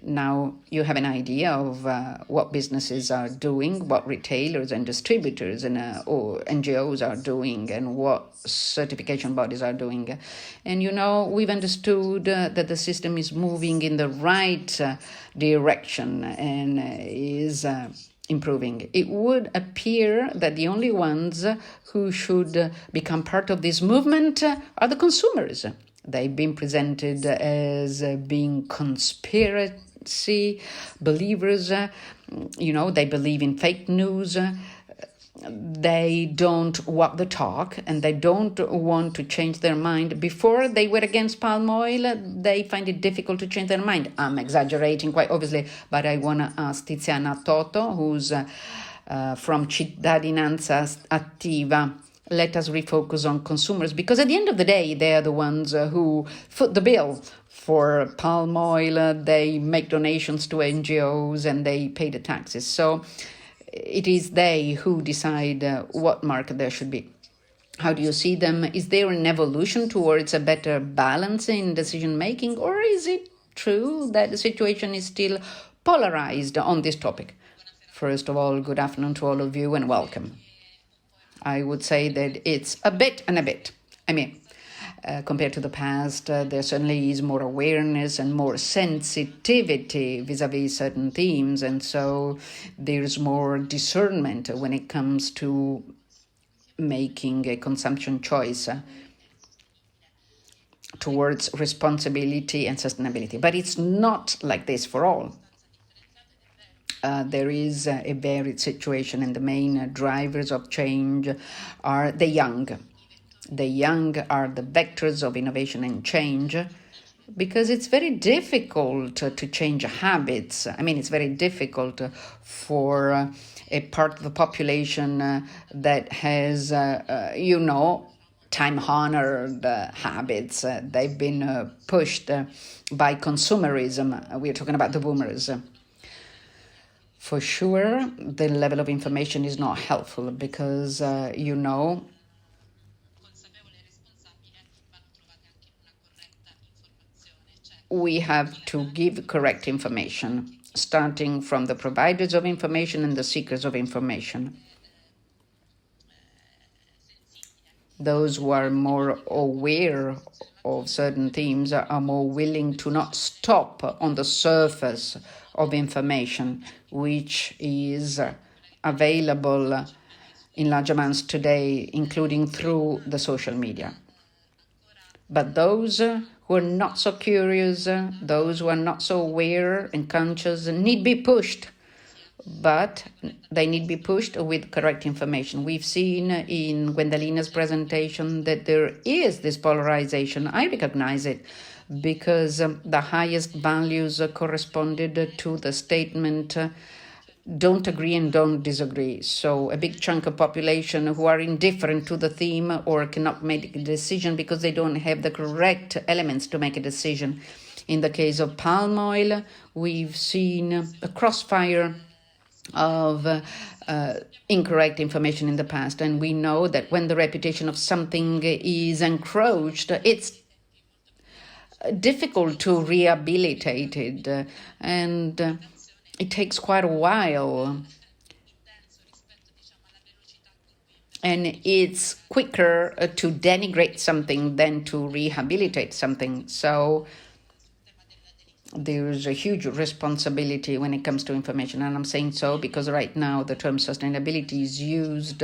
Now you have an idea of what businesses are doing, what retailers and distributors and or NGOs are doing, and what certification bodies are doing. And we've understood that the system is moving in the right direction and is improving. It would appear that the only ones who should become part of this movement are the consumers. They've been presented as being conspiracy believers. They believe in fake news. They don't walk the talk, and they don't want to change their mind. Before they were against palm oil, they find it difficult to change their mind. I'm exaggerating quite obviously, but I want to ask Tiziana Toto, who's from Cittadinanza Attiva. Let us refocus on consumers, because at the end of the day, they are the ones who foot the bill for palm oil. They make donations to NGOs and they pay the taxes. So it is they who decide what market there should be. How do you see them? Is there an evolution towards a better balance in decision making, or is it true that the situation is still polarized on this topic? First of all, good afternoon to all of you and welcome. I would say that it's a bit and a bit. Compared to the past, there certainly is more awareness and more sensitivity vis-a-vis certain themes, and so there's more discernment when it comes to making a consumption choice towards responsibility and sustainability. But it's not like this for all. There is a varied situation, and the main drivers of change are the young. The young are the vectors of innovation and change, because it's very difficult to change habits. It's very difficult for a part of the population that has, time-honored habits. They've been pushed by consumerism. We're talking about the boomers. For sure, the level of information is not helpful because, we have to give correct information, starting from the providers of information and the seekers of information. Those who are more aware of certain themes are more willing to not stop on the surface of information, which is available in large amounts today, including through the social media. But those who are not so curious, those who are not so aware and conscious, need be pushed. But they need to be pushed with correct information. We've seen in Gwendalina's presentation that there is this polarization. I recognize it because the highest values corresponded to the statement don't agree and don't disagree. So a big chunk of population who are indifferent to the theme or cannot make a decision because they don't have the correct elements to make a decision. In the case of palm oil, we've seen a crossfire of incorrect information in the past, and we know that when the reputation of something is encroached, it's difficult to rehabilitate it, and it takes quite a while, and it's quicker to denigrate something than to rehabilitate something. So there's a huge responsibility when it comes to information. And I'm saying so because right now the term sustainability is used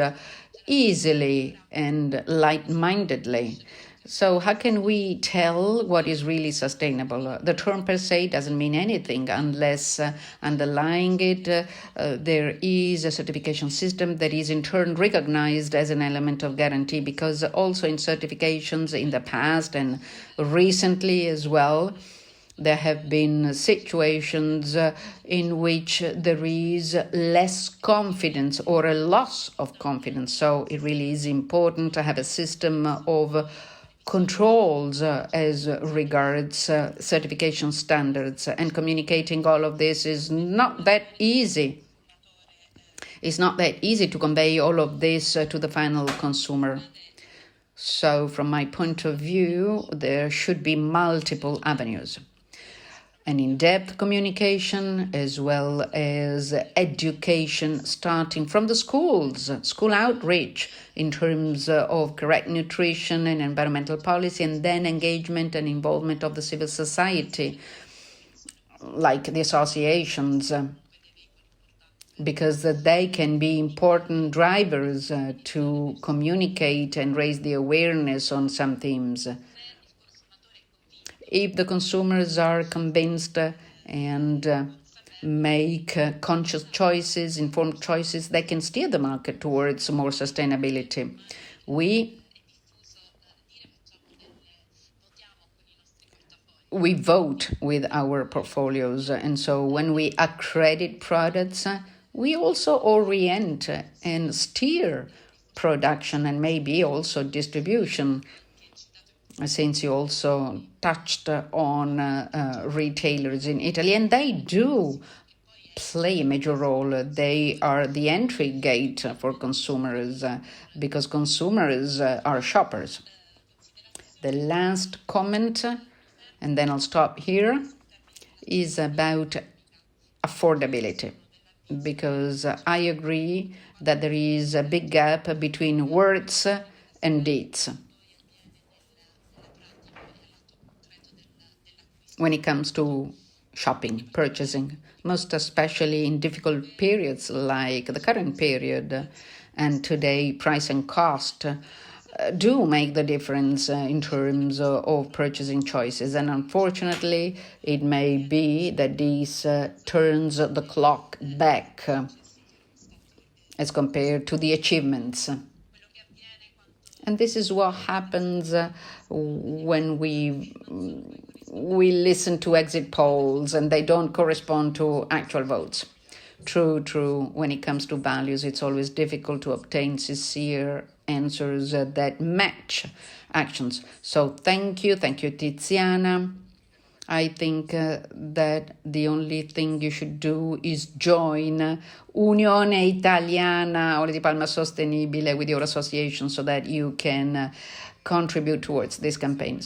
easily and light-mindedly. So how can we tell what is really sustainable? The term per se doesn't mean anything unless underlying it there is a certification system that is in turn recognized as an element of guarantee, because also in certifications in the past and recently as well, there have been situations in which there is less confidence or a loss of confidence. So it really is important to have a system of controls as regards certification standards, and communicating all of this is not that easy. It's not that easy to convey all of this to the final consumer. So from my point of view, there should be multiple avenues. and in-depth communication, as well as education starting from the schools, school outreach in terms of correct nutrition and environmental policy, and then engagement and involvement of the civil society, like the associations, because they can be important drivers to communicate and raise the awareness on some themes. If the consumers are convinced and make conscious choices, informed choices, they can steer the market towards more sustainability. We vote with our portfolios, and so when we accredit products, we also orient and steer production and maybe also distribution. Since you also touched on retailers in Italy, and they do play a major role. They are the entry gate for consumers because consumers are shoppers. The last comment, and then I'll stop here, is about affordability, because I agree that there is a big gap between words and deeds when it comes to shopping, purchasing, most especially in difficult periods like the current period. And today, price and cost do make the difference in terms of purchasing choices. And unfortunately, it may be that this turns the clock back as compared to the achievements. And this is what happens when we listen to exit polls and they don't correspond to actual votes. True. When it comes to values, it's always difficult to obtain sincere answers that match actions. So thank you, Tiziana. I think that the only thing you should do is join Unione Italiana Olio di Palma Sostenibile with your association so that you can contribute towards this campaign.